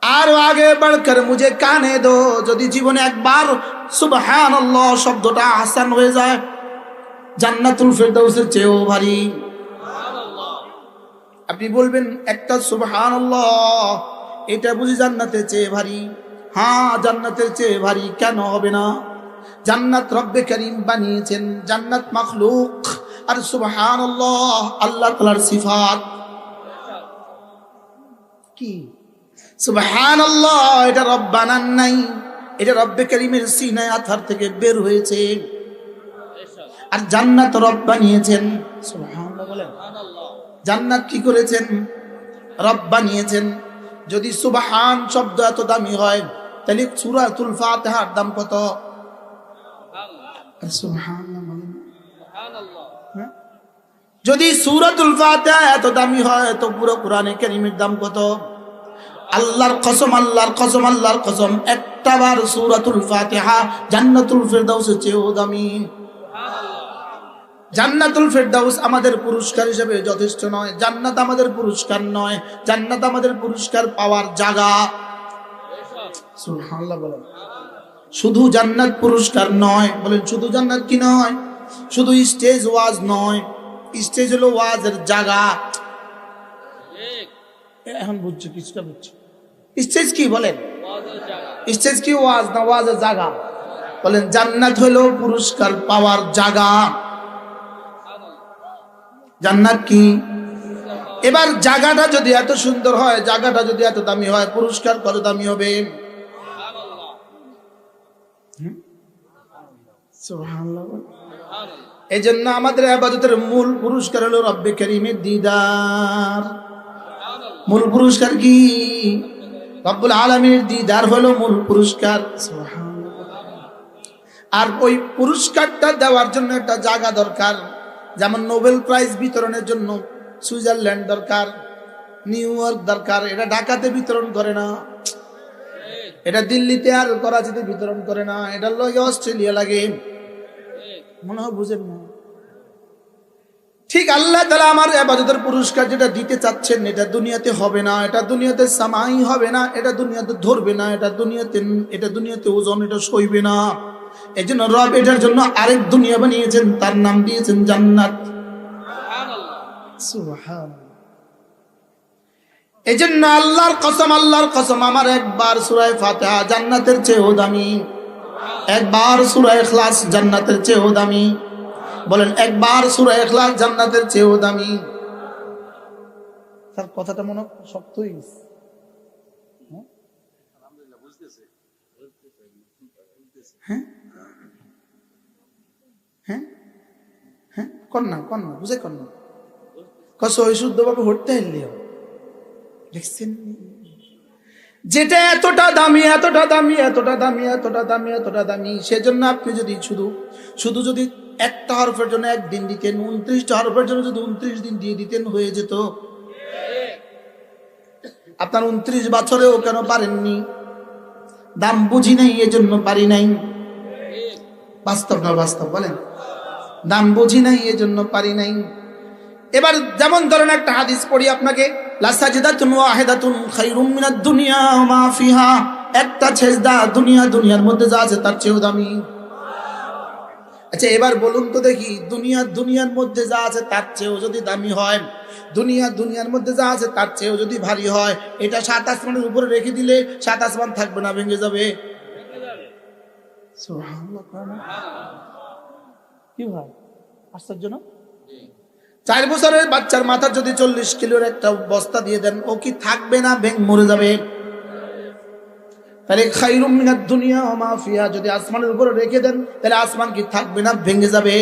আর আগে বাড়কর মুঝে কানে দো, যদি জীবনে একবার সুবহানাল্লাহ শব্দটা আসান হয়ে যায়, জান্নাতুল ফেরদাউসের চেয়েও ভারী। আপনি বলবেন একটা সুবহানাল্লাহ, এটা বুঝি জান্নাতের চেয়ে ভারী? হ্যাঁ, জান্নাতের চেয়ে ভারী কেন হবে না? জান্নাত রব্বে করিম বানিয়েছেন, জান্নাত মাখলুক, আর সুবহানাল্লাহ আল্লাহ তাআলার সিফাত। কি সুবহানাল্লাহ? এটা রব বানান নাই, এটা রব্বে করিমের সিনায় আথার থেকে বের হয়েছে। আর জান্নাত রব বানিয়েছেন। সুবহানাল্লাহ বলেন। জান্নাত কি করেছেন? রব বানিয়েছেন। যদি সুবহান শব্দ এত দামি হয়, তাহলে সূরাতুল ফাতিহার দাম কত? সুবহানাল্লাহ বলেন। যদি সূরাতুল ফাতিহা এত দামি হয়, তো পুরো কোরআনে কারীমের দাম কত? আল্লাহর কসম, আল্লাহর কসম, আল্লাহর কসম, একটা বার সূরাতুল ফাতিহা জান্নাতুল ফেরদাউসের চেয়েও দামি। জান্নাতুল ফেরদাউস আমাদের পুরস্কার হিসেবে যথেষ্ট নয়। জান্নাত আমাদের পুরস্কার নয়, জান্নাত আমাদের পুরস্কার পাওয়ার জায়গা। সুবহানাল্লাহ বলেন। শুধু জান্নাত পুরস্কার নয়, বলেন শুধু জান্নাত কি নয়? শুধু স্টেজ ওয়াজ নয়, স্টেজ হলো ওয়াজের জায়গা। এখন বুঝছো, কিছুটা বুঝছো? স্টেজ কি বলেন? স্টেজ কি ওয়াজ না ওয়াজের জায়গা? বলেন জান্নাত হলো পুরস্কার পাওয়ার জায়গা। জান্নাত কি? এবার জায়গাটা যদি এত সুন্দর হয়, জায়গাটা যদি এত দামি হয়, পুরস্কার কত দামি হবে? সুবহানাল্লাহ। এই জন্য আমাদের ইবাদতের মূল পুরস্কার হলো রব্বে করিমের দিদার। মূল পুরস্কার কি? রব্বুল আলামিনের দিদার হলো মূল পুরস্কার। সুবহানাল্লাহ। আর ওই পুরস্কারটা দেওয়ার জন্য একটা জায়গা দরকার। যেমন নোবেল প্রাইজ বিতরণের জন্য সুইজারল্যান্ড দরকার, নিউ ইয়র্ক দরকার। এটা ঢাকাতে বিতরণ করে না, এটা দিল্লিতে আর করাচিতে বিতরণ করে না, এটা লাগে অস্ট্রেলিয়া লাগে। মনে হয় বুঝেন না? ঠিক আল্লাহ তাআলা আমার ইবাদতের পুরস্কার যেটা দিতে চাচ্ছেন, এটা দুনিয়াতে হবে না, এটা দুনিয়াতে সামাই হবে না, এটা দুনিয়াতে ধরবে না, এটা দুনিয়াতে ওজন, এটা সইবে না। এই জন্য রব এটার জন্য আরেক দুনিয়া বানিয়েছেন, তার নাম দিয়েছেন জান্নাত। সুবহানাল্লাহ। এই জন্য আল্লাহর কসম, আল্লাহর কসম, আমার একবার সূরা ফাতিহা জান্নাতের চেয়েও দামি, একবার সূরা ইখলাস জান্নাতের চেয়েও দামি। বলেন একবার সূরা ইখলাস জান্নাতের চেয়েও দামি। স্যার কথাটা মনে শক্ত হয়ে গেছে। হ্যাঁ হ্যাঁ হ্যাঁ, কন্যা কন্যা বুঝে কন্যা কসই শুদ্ধভাবে হতে হইলেও দেখছেন, যেটা এতটা দামি, এতটা দামি, এতটা দামি, এতটা দামি, এতটা দামি, সেজন্য আপনি যদি শুধু যদি একটা হরফের জন্য একদিন দিতেন, 29টা হরফের জন্য যদি 29 দিন দিয়ে দিতেন, হয়ে যেত। আপনার 29 বছরেও কেন পারেননি? দাম বুঝি নাই, এজন্য পারি নাই। বাস্তব না বাস্তব বলেন? দাম বুঝি নাই, এজন্য পারি নাই। এবার যেমন ধরেন একটা হাদিস পড়ি আপনাকে, লা সাজদাতুন ওয়াহিদাতুন খায়রুম মিনাদ দুনিয়া ওয়া মা ফিহা। একটা সেজদা দুনিয়ার মধ্যে যা আছে তার চেয়েও দামি। আচ্ছা এবার বলুন তো দেখি, দুনিয়ার মধ্যে যা আছে তার চেয়েও যদি দামি হয়, দুনিয়ার মধ্যে যা আছে তার চেয়েও যদি ভারী হয়, এটা 7 আসমানের উপরে রেখে দিলে 7 আসমান থাকবে না, ভেঙে যাবে। সুবহানাল্লাহ। কি ভাই আশ্চর্য না? 4 বছরের বাচ্চার মাথার যদি 40 কিলোর একটা বস্তা দিয়ে দেন, ও কি থাকবে না মরে যাবে? তাহলে খায়রুম মিনাদ দুনিয়া ওয়া মা ফিহা যদি আসমানের উপরে রেখে দেন, তাহলে আসমান কি থাকবে না ভেঙে যাবে?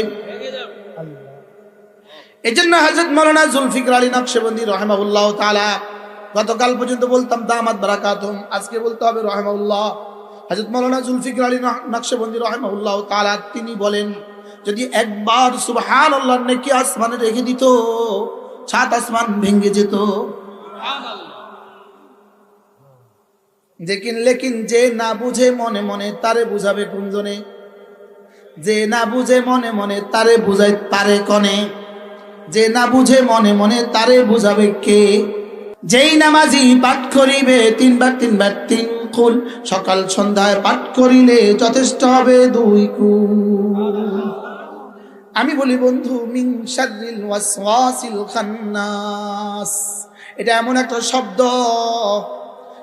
এজন্য হযরত মাওলানা জুলফিকার আলী নকশবন্দি রাহিমাহুল্লাহ তাআলা, গতকাল পর্যন্ত বলতাম দামাত বারাকাতুহুম, আজকে বলতে হবে রাহিমাহুল্লাহ। হযরত মাওলানা জুলফিকার আলী নকশবন্দি রাহিমাহুল্লাহ তাআলা তিনি বলেন, যদি একবার সুবহানাল্লাহ নেকি আসমানে রেখে দিত, 7 আসমান ভেঙে যেত। লেকিন যে না বুঝে মনে মনে তারে বুঝাবে কোনজনে? যে না বুঝে মনে মনে তারে বুঝাই পারে কনে? যে না বুঝে মনে মনে তারে বুঝাবে কে? যেই নামাজি পাঠ করিবে তিনবার তিনবার তিন কুল, সকাল সন্ধ্যায় পাঠ করিলে যথেষ্ট হবে 2 কুল। আমি বলি বন্ধু, মিন শাররিল ওয়াসওয়াসিল খান্নাস, এটা এমন একটা শব্দ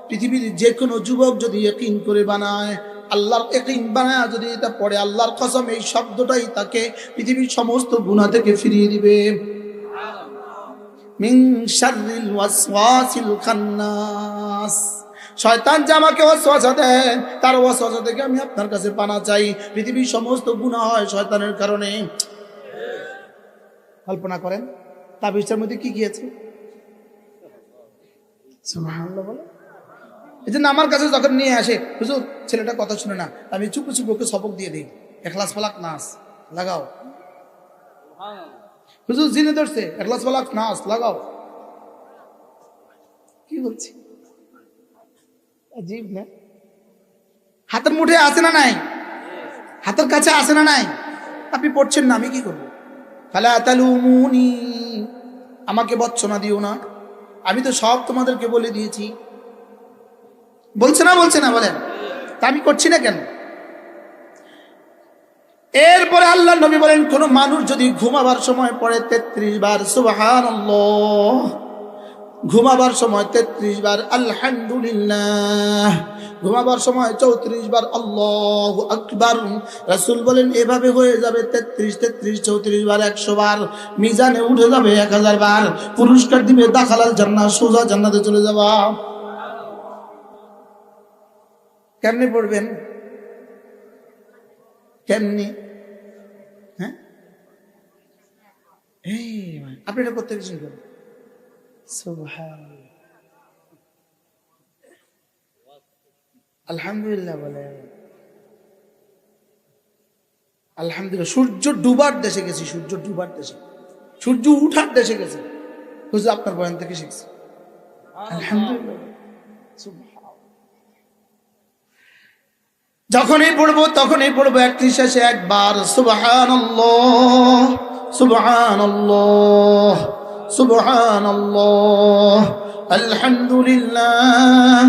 পৃথিবীর যে কোনো যুবক যদি ইয়াকিন করে বানায়, আল্লাহর ইয়াকিন বানায় যদি এটা পড়ে, আল্লাহর কসম এই শব্দটাই তাকে পৃথিবীর সমস্ত গুনাহ থেকে ফিরিয়ে দিবে। মিন শাররিল ওয়াসওয়াসিল খান্নাস, শয়তান যে আমাকে ওয়াসওয়াসা দেয়, তার ওয়াসওয়াসা থেকে আমি আপনার কাছে পানা চাই। পৃথিবীর সমস্ত গুনাহ হয় শয়তানের কারণে। কল্পনা করেন তাবিজের মধ্যে কি আছে, সুবহানাল্লাহ বলে। এই জন্য আমার কাছে যখন নিয়ে আসে, হুজুর ছেলেটা কথা শুনে না, আমি চুপ চুপ ওকে সবক দিয়ে দিই, ইখলাস ফালাক নাস লাগাও। হুজুর জিনে ধরছে, ইখলাস ফালাক নাস লাগাও। কি বলছি, আজীব না? হাতের মুঠে আছে না নাই? হাতের কাছে আছে না নাই? আপনি পড়ছেন না, আমি কি করবো? ফালা তালুমুনি, আমাকে বচ্চনা দিও না, আমি তো সব তোমাদেরকে বলে দিয়েছি। বলছে না বলেন, তা আমি করছি না কেন? এরপরে আল্লাহ নবী বলেন, কোন মানুষ যদি ঘুমাবার সময় পড়ে 33 বার সুবহানাল্লাহ, ঘুমাবার সময় 33 বার আলহামদুলিল্লাহ, ঘুমাবার সময় 34 বার আল্লাহু আকবার, রাসূল বলেন এভাবে হয়ে যাবে 33 34 বার 100 বার, মিজানে উঠে যাবে 1000 বার, পুরস্কার দিবে দাখালাল জান্নাহ, সোজা জান্নাতে চলে যাবা। কেমনে পড়বেন? কেমনি? হ্যাঁ, এই আপনি এটা করতে গেছেন কেন? সুবহানাল্লাহ, আলহামদুলিল্লাহ বলে, আলহামদুলিল্লাহ। সূর্য ডুবার দেশে গেছি, সূর্য ডুবার দেশে, সূর্য উঠার দেশে গেছে, হুজুর আপনার বয়ান থেকে শিখছি। আলহামদুলিল্লাহ, যখনই পড়বো একটি শেষে একবার সুবহানাল্লাহ সুবহানাল্লাহ সুবহানাল্লাহ, আলহামদুলিল্লাহ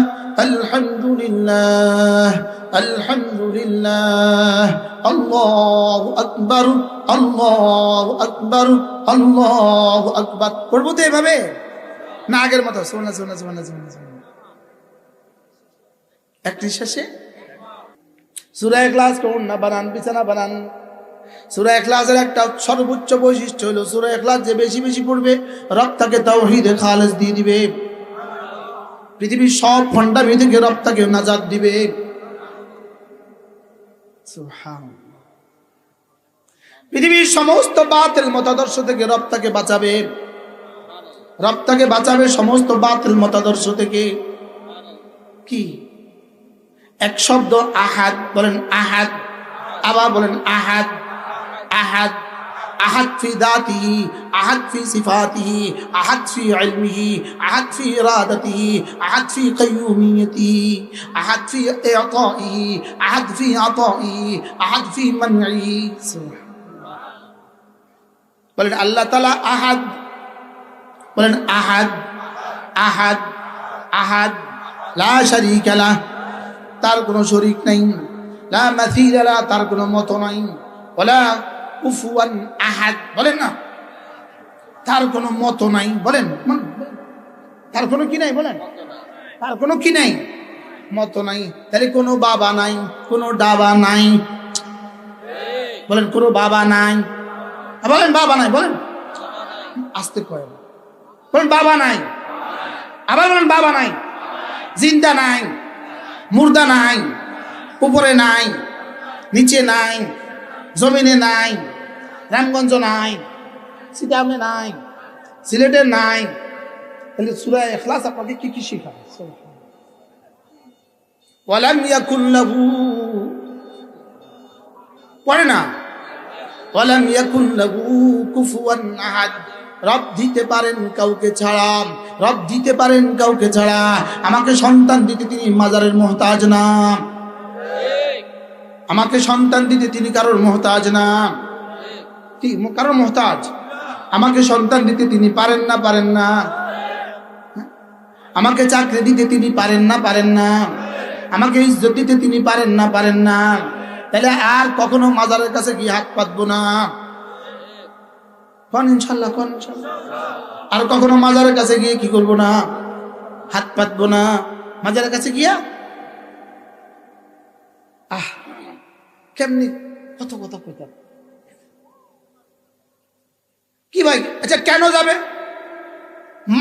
আলহামদুলিল্লাহ আলহামদুলিল্লাহ, আল্লাহু আকবার আল্লাহু আকবার আল্লাহু আকবার। পড়বো তো এভাবে না আগের মতো শোনা একটি শেষে সূরা ইখলাস কোন না বানান, বিছানা বানান। সূরা ইখলাসের একটা সর্বোচ্চ বৈশিষ্ট্য হলো, সূরা ইখলাস যে বেশি বেশি পড়বে রব তাকে তাওহীদে খালেস দিয়ে দিবে, পৃথিবীর সব ফন্ডামি থেকে রব তাকে নাজাত দিবে। সুবহানাল্লাহ, পৃথিবীর সমস্ত বাতিল মতাদর্শ থেকে রব তাকে বাঁচাবে, রব তাকে বাঁচাবে সমস্ত বাতিল মতাদর্শ থেকে। কি এক শব্দ আহাদ, বলেন আহাদ, আবার বলেন আহাদ, আহাদ, আহাদ ফি দাতিহি, আহাদ ফি সিফাতিহি, আহাদ ফি ইলমিহি, আহাদ ফি ইরাদাতিহি, আহাদ ফি কাইয়ুমিয়তিহি, আহাদ ফি ইতাইহি, আহাদ ফি আতাইহি, আহাদ ফি মানইহি। বলেন আল্লাহ তাআলা আহাদ, বলেন আহাদ, আহাদ, আহাদ, লা শারীকা লাহ, তার কোনো শরীক নাই, লা মাসীলা লাহ, তার কোনো মত নাই, ওয়ালা কুফুয়ান আহাদ, বলেন না, তার কোনো মত নাই, বলেন তার কোনো কি নাই, বলেন তার কোনো কি নাই, মত নাই। তাহলে কোনো বাবা নাই, কোনো ডাবা নাই, বলেন কোনো বাবা নাই, বলেন বাবা নাই, বলেন আস্তে কয়, বলেন বাবা নাই, আবার বলেন বাবা নাই, জিন্দা নাই, মুর্দা নাই, উপরে নাই, নিচে নাই, জমিনে নাই, রামগঞ্জ নাই, সিটামে নাই, সিলেটে নাই। তাহলে সূরা ইখলাস আপনাকে কি কি শেখায়? ওয়ালাম ইয়াকুল লাহু, পড়ে না, ওয়ালাম ইয়াকুল লাহু কুফুয়ান আহাদ, রব দিতে পারেন কাউকে ছাড়া, রব দিতে পারেন কাউকে ছাড়া। আমাকে সন্তান দিতে তিনি মাজারের মুহতাজ না, আমাকে সন্তান দিতে তিনি কারোর মুহতাজ না, কি কারোর মুহতাজ? আমাকে সন্তান দিতে তিনি পারেন না, পারেন না। আমাকে চাকরি দিতে তিনি পারেন না, পারেন না? আমাকে ইজ্জত দিতে তিনি পারেন না, পারেন না? তাহলে আর কখনো মাজারের কাছে গিয়ে হাত পাতবো না। কোন ইনশাল্লাহ, কোন ইনশাল্লাহ। আর কখনো মাজারের কাছে গিয়ে কি করবো না? হাত পাতবো না। মাজারের কাছে গিয়া কেমনি কত কথা কইতাম কি ভাই। আচ্ছা, কেন যাবে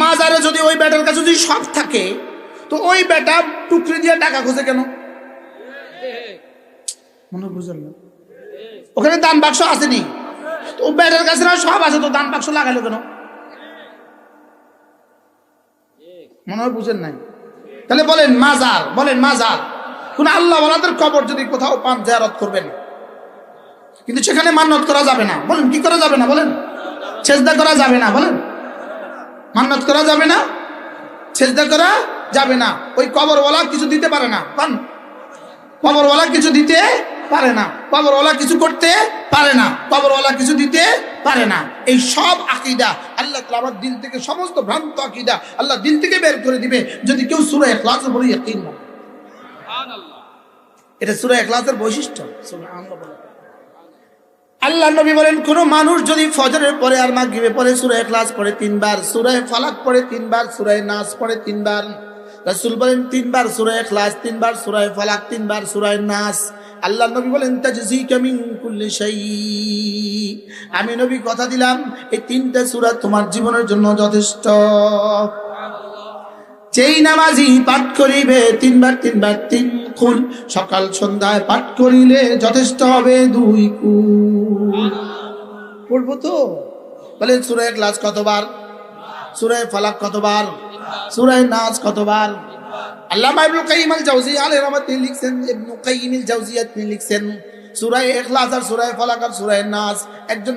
মাজারে? যদি ওই বেটার কাছে যদি সব থাকে, তো ওই বেটা টুকরি দিয়ে টাকা খোঁজে কেন? মনে বুঝেন না? ওখানে দান বাক্স আসেনি, তো ও বেটার কাছে না সব আছে, তো দান বাক্স লাগাইলো কেন? মনে হয় বুঝেন নাই। তাহলে বলেন মাজার, বলেন মাজার, কোন আল্লাহ ওয়ালাদের কবর যদি কোথাও পান, জিয়ারত করবেন, কিন্তু সেখানে মান্নত করা যাবে না। বলেন কি করা যাবে না? বলেন সেজদা করা যাবে না। বলেন মান্নত করা যাবে না, সেজদা করা যাবে না। ওই কবরওয়ালা কিছু দিতে পারে না। কারণ কবরওয়ালা কিছু দিতে পারে না, কবরওয়ালা কিছু করতে পারে না, কবরওয়ালা কিছু দিতে পারে না। এই সব আকীদা আল্লাহ তাআলা আমার দিল থেকে, সমস্ত ভ্রান্ত আকীদা আল্লাহ দিল থেকে বের করে দিবে যদি কেউ সূরা ইখলাসের উপরে ইয়াকিন করে। সুবহানাল্লাহ। এটা সূরা ইখলাসের বৈশিষ্ট্য। সুবহানাল্লাহ বলে আল্লাহ নবী বলেন, কোন মানুষ যদি ফজরের পরে আর মাগরিবে পরে সূরা ইখলাস পড়ে 3 বার, সূরা ফালাক পড়ে 3 বার, সূরা নাস পড়ে 3 বার, রাসূল বলেন 3 বার সূরা ইখলাস, 3 বার সূরা ফালাক, 3 বার সূরা নাস, আল্লাহ নবী বলেন তাজজিকা মিন কুল্লি শাই। আমি নবী কথা দিলাম এই 3টা সূরা তোমার জীবনের জন্য যথেষ্ট। যেই নামাজি পাঠ করিবে 3 বার 3 বার 3 কুল, সকাল সন্ধ্যায় পাঠ করিলে যথেষ্ট হবে 2 কুল। পড়বো তো? বলেন সূরা ইখলাস কতবার, সূরা ফালাক কতবার, সূরা নাস কতবার? আল্লামা ইবনে কাইয়িম আল জাওজিয়া আলাইহি রাহমাতুল্লাহ লিখছেন, ইবনে কাইয়িম আল জাওজিয়া তিনি লিখছেন, সূরা ইখলাস আর সূরা ফালাক আর সূরা নাস একজন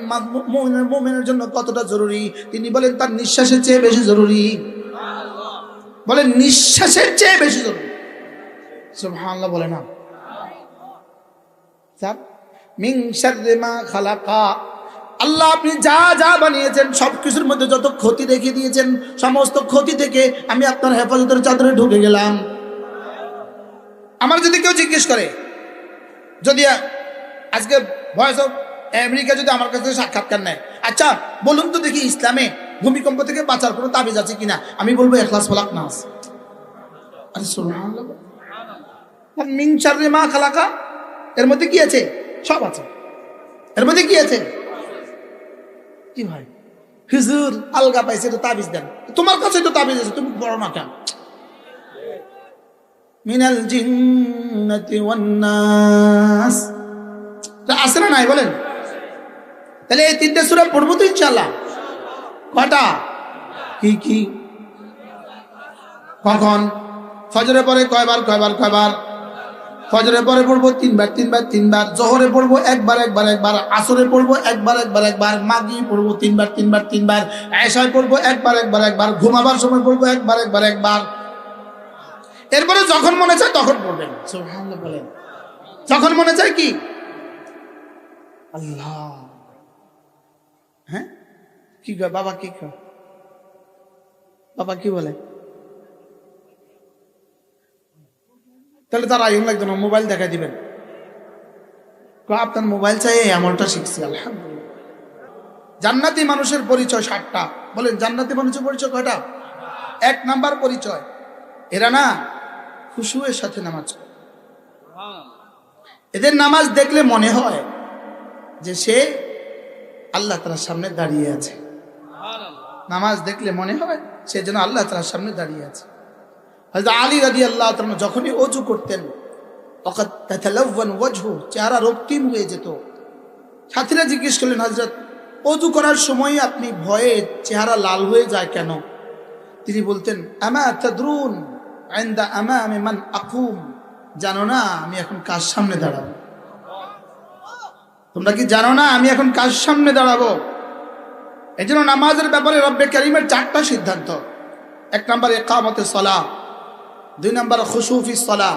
মুমিনের জন্য কতটা জরুরি। তিনি বলেন তার নিঃশ্বাসের চেয়ে বেশি জরুরি। বলেন নিঃশ্বাসের চেয়ে বেশি জরুরি। সুবহানাল্লাহ বলে না? স্যার মিন শাররি মা খালাকা, আল্লাহ আপনি যা যা বানিয়েছেন সবকিছুর মধ্যে যত ক্ষতি রেখে দিয়েছেন, সমস্ত ক্ষতি থেকে আমি আপনার হেফাজতের চাদরে ঢুকে গেলাম। আমার যদি কেউ জিজ্ঞেস করে, যদি আজকে ভয়েস অফ আমেরিকা যদি আমার কাছে সাক্ষাৎকার নেয়, আচ্ছা বলুন তো দেখি ইসলামে ভূমিকম্প থেকে বাঁচার কোনো তাবিজ আছে কিনা, আমি বলবো ইখলাস ফালাক নাস। আরে সুবহানাল্লাহ। মিন শাররি মা খালাকা এর মধ্যে কি আছে? সব আছে। এর মধ্যে কি আছে? কি ভাই হুজুর আলগা পাইছে তো তাবিজ দেন, তোমার কাছে তো তাবিজ আছে, তুমি বড় না কেন? মিনাল জিন্নাতি ওয়ান নাস আছে না নাই? বলেন। তাহলে এই 3টে সূরা পড়বো তো ইনশাআল্লাহ। কটা? কি কি? কখন? ফজরে পরে কয়বার কয়বার কয়বার? ফজরে পরে পড়বো 3 বার 3 বার 3 বার, জোহরে পড়বো একবার একবার একবার, আসরে পড়বো একবার একবার একবার, মাগরিবে পড়বো 3 বার 3 বার 3 বার, এশায় পড়বো একবার একবার একবার, ঘুমাবার সময় পড়বো একবার একবার একবার। এরপরে যখন মনে চায় তখন পড়বেন। সুবহানাল্লাহ বলেন। যখন মনে চায় কি? আল্লাহ। হ্যাঁ কি কয় বাবা? কি কয় বাবা? কি বলে? তাহলে তার আইন লাগতো না, মোবাইল দেখাই দিবেন। আপনার মোবাইল চাই এমনটা শিখছি আলহামদুলিল্লাহ। জান্নাতি মানুষের পরিচয় 7টা। বলেন জান্নাতি মানুষের পরিচয় কয়টা? 1 নাম্বার পরিচয়, এরা না খুশুয়ের সাথে নামাজ পড়ে। এদের নামাজ দেখলে মনে হয় যে সে আল্লাহ তাআলার সামনে দাঁড়িয়ে আছে। নামাজ দেখলে মনে হয় সে যেন আল্লাহ তাআলার সামনে দাঁড়িয়ে আছে। হযরত আলী রাদিয়াল্লাহু তাআলা যখনই ওযু করতেন, ওয়াকাদ তাতালাওয়ান ওয়াজহু, চেহারা রক্তিম হয়ে যেত। সাথীরা জিজ্ঞেস করলেন, হযরত ওযু করার সময় আপনি ভয়ে চেহারা লাল হয়ে যায় কেন? তিনি বলতেন, আমা তাদরুন ইনদা আমামি মান আকুম, জানো না আমি এখন কার সামনে দাঁড়াবো? তোমরা কি জানো না আমি এখন কার সামনে দাঁড়াবো? এজন্য নামাজের ব্যাপারে রব্বে কারীমের 4টা সিদ্ধান্ত। 1 নাম্বার ইকামতে সালাহ, 2 নাম্বার খুশু ফি সালাহ,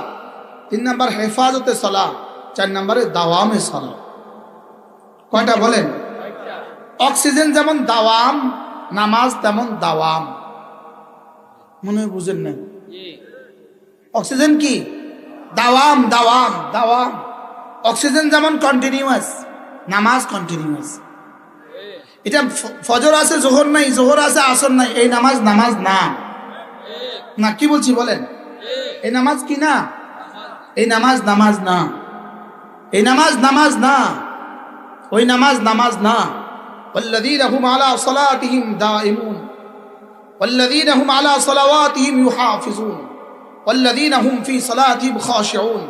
3 নাম্বার হেফাজতে সালাহ, 4 নাম্বারে দাওয়ামে সালাহ। কয়টা বলেন? অক্সিজেন যেমন দাওয়াম, নামাজ তেমন দাওয়াম। মনে হয় বুঝেন না। অক্সিজেন কি? দাওয়াম দাওয়াম দাওয়াম। অক্সিজেন যেমন কন্টিনিউয়াস, নামাজ কন্টিনিউয়াস। এটা ফজর আছে জোহর নাই, জোহর আছে আসর নাই, এই নামাজ নামাজ না। না কি বলছি বলেন? এই নামাজ কি না? এই নামাজ নামাজ না। এই নামাজ নামাজ না, ওই নামাজ নামাজ না। ওয়াল্লাযীনা হুম আলা সালাতিহিম দাঈমুন ওয়াল্লাযীনা হুম আলা সালাওয়াতিহিম ইউহাফিজুন ওয়াল্লাযীনা হুম ফি সালাতিহিম খাশিউন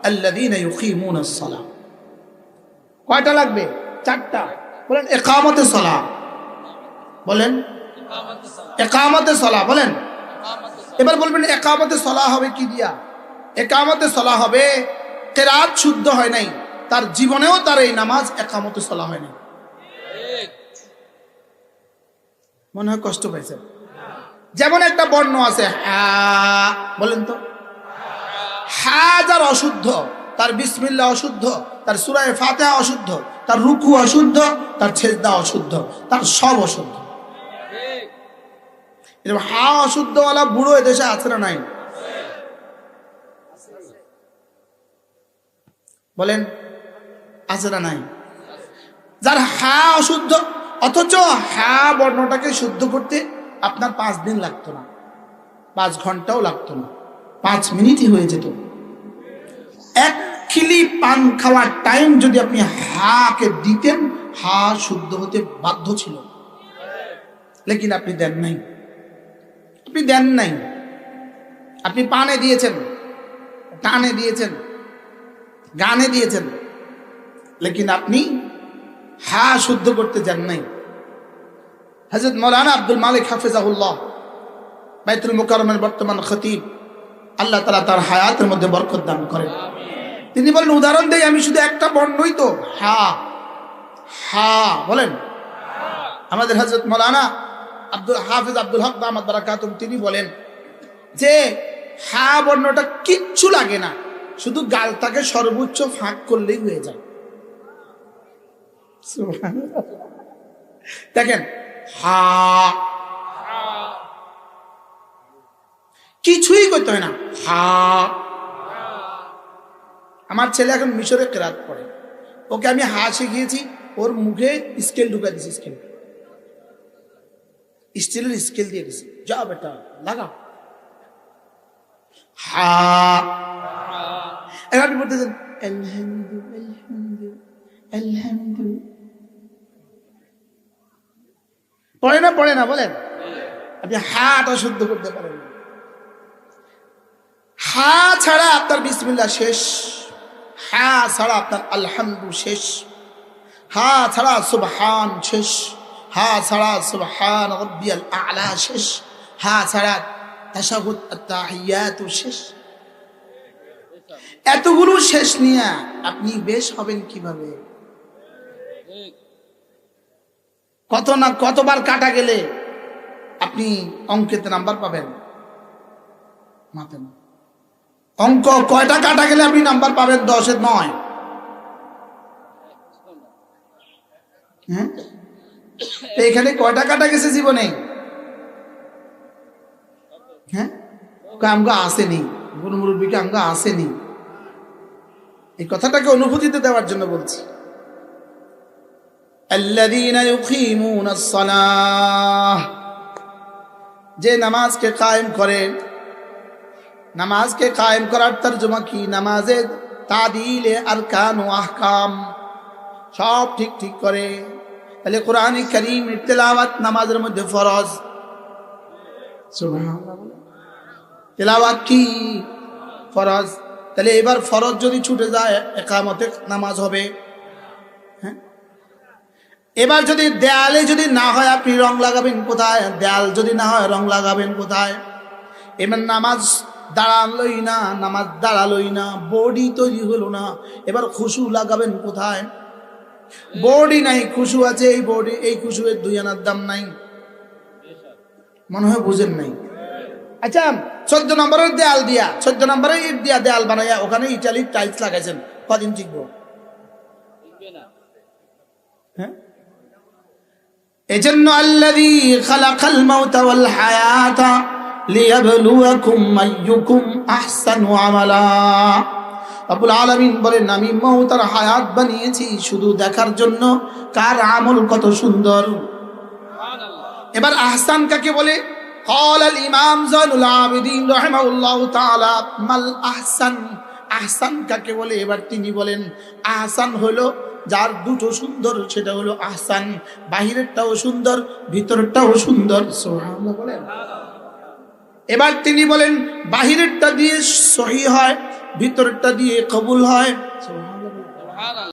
আল্লাযীনা ইউকিমুনাস সালাহ। কয়টা লাগবে? চারটা। বলেন ইকামতে সালাহ, বলেন ইকামতে সালাহ, বলেন। এবার বলবেন ইকামতে সালাহ হবে কি দিয়া? ইকামতে সালাহ হবে কিরাত শুদ্ধ হয় নাই, তার জীবনেও তার এই নামাজ ইকামতে সালাহ হয় নাই। মনে হয় কষ্ট পাইছে। যেমন একটা বর্ণ আছে হা, বলেন তো। হা যার অশুদ্ধ, তার বিসমিল্লাহ অশুদ্ধ, তার সূরা ফাতিহা অশুদ্ধ, তার রুকু অশুদ্ধ, তার সিজদা অশুদ্ধ, তার সব অশুদ্ধ। এরকম হা অশুদ্ধ ওয়ালা বুড়ো এদেশে আছে না নাই? বলেন আছে না নাই? যার হা অশুদ্ধ, অথচ হা বর্ণটাকে শুদ্ধ করতে আপনার 5 দিন লাগতো না, 5 ঘন্টাও লাগতো না, 5 মিনিটই হয়ে যেত। এক খিলি পান খাওয়ার টাইম যদি আপনি হাকে দিতেন, হা শুদ্ধ হতে বাধ্য ছিল, লেকিন আপনি দেন নাই। আপনি দেন নাই, আপনি পানে দিয়েছেন, টানে দিয়েছেন, গানে দিয়েছেন, লেকিন আপনি হা শুদ্ধ করতে যান নাই। হযরত মাওলানা আব্দুল মালিক হাফিজাহুল্লাহ, বাইতুল মুকাররমের বর্তমান খতিব, আল্লাহ তাআলা তার হায়াতের মধ্যে বরকত দান করেন। তিনি বলেন, উদাহরণ দেই আমি, শুধু একটা বর্ণই তো, হা। হা বলেন। আমাদের হযরত মাওলানা আব্দুল হাফিজ আব্দুল হক দামাত বারাকাতুহু তিনি বলেন যে হা বর্ণটা কিচ্ছু লাগে না, শুধু গালটাকে সর্বোচ্চ ফাঁক করলেই হয়ে যায়। সুবহানাল্লাহ। দেখেন হা, কিছুই করতে হয় না, হা। আমার ছেলে এখন মিশরে কেরাত পড়ে, ওকে আমি হা শিখিয়েছি, ওর মুখে স্কেল ঢুকা দিছি, স্টিলের স্কেল দিয়ে দিছি, যা বেটা লাগা হা। এবার আপনি বলতেছেন আলহামদু আলহামদু আলহামদু, পড়ে না পড়ে না বলেন? আপনি হাটা শুদ্ধ করতে পারেন না। হা ছাড়া আপনার বিসমিল্লাহ শেষ, হা ছাড়া আপনার আলহামদু শেষ, হা ছাড়া সুবহান শেষ, হা ছাড়া সুবহান রাব্বিয়াল আ'লা শেষ, হা ছাড়া তাশাহুদ আত-তাহিয়াতু শেষ। এতগুলো শেষ নিয়ে আপনি বেশ হবেন কিভাবে? কত না কতবার কাটা গেলে আপনি অঙ্কেতে নাম্বার পাবেন? মাপেন অঙ্ক কয়টা কাটা গেলে আপনি নাম্বার পাবেন? 10-এর 9। হ্যাঁ, এখানে কয়টা কাটা গেছে জীবনে? হ্যাঁ, আমগো আসেনি, কোন মুরব্বীকে আমগো আসেনি। এই কথাটাকে অনুভূতিতে দেওয়ার জন্য বলছি। আল্লাযীনা ইউকিমুনাস সালাহ, যে নামাজকে কায়েম করে। নামাজকে কায়েম করার তরজমা কি? নামাজে তাদিলে আরকান ও আহকাম সব ঠিক ঠিক করে। তাহলে কোরআন কারীম তিলাওয়াত নামাজের মধ্যে ফরজ। সুবহানাল্লাহ। তিলাওয়াত কি? ফরজ। তাহলে এবার ফরজ যদি ছুটে যায়, ইকামতে নামাজ হবে? হ্যাঁ। এবার যদি দেয়ালে যদি না হয়, আপনি রং লাগাবেন কোথায়? দেয়াল যদি না হয়, রং লাগাবেন কোথায়? এবার নামাজ দাঁড়ালোই না, নামাজ দাঁড়ালোই না, বডি তৈরি হলো না, এবার খুশু লাগাবেন কোথায়? বডি নাই, খুশু আছে। এই বডি, এই খুশুয়ের 2 আনার দাম নাই। মনে হয় বুঝেন নাই। আচ্ছা, 14 নম্বরের দেয়াল দিয়া, 14 নম্বরের ইট দিয়া দেয়াল বানাইয়া ওখানে ইটালির টাইলস লাগাইছেন, কদিন টিকবো? হ্যাঁ। এজন্য আল্লাযী খালাকাল মাউতা ওয়াল হায়াতা লিয়াবলুয়াকুম আইয়ুকুম আহসানু আমালা। রব্বুল আলামিন বলেন আমি মওত আর হায়াত বানিয়েছি শুধু দেখার জন্য কার আমল কত সুন্দর। এবার আহসান কাকে বলে? قال الامام زين العابدين رحمه الله تعالى মাল আহসান, আহসান কাকে বলে? এবার তিনি বলেন আহসান হলো যার দুটো সুন্দর, সেটা হলো আহসান, বাহিরেরটাও সুন্দর ভিতরেরটাও সুন্দর। সুবহানাল্লাহ বলেন। এবার তিনি বলেন বাহিরেরটা দিয়ে সহিহ হয়, ভিতরেরটা দিয়ে কবুল হয়। সুবহানাল্লাহ।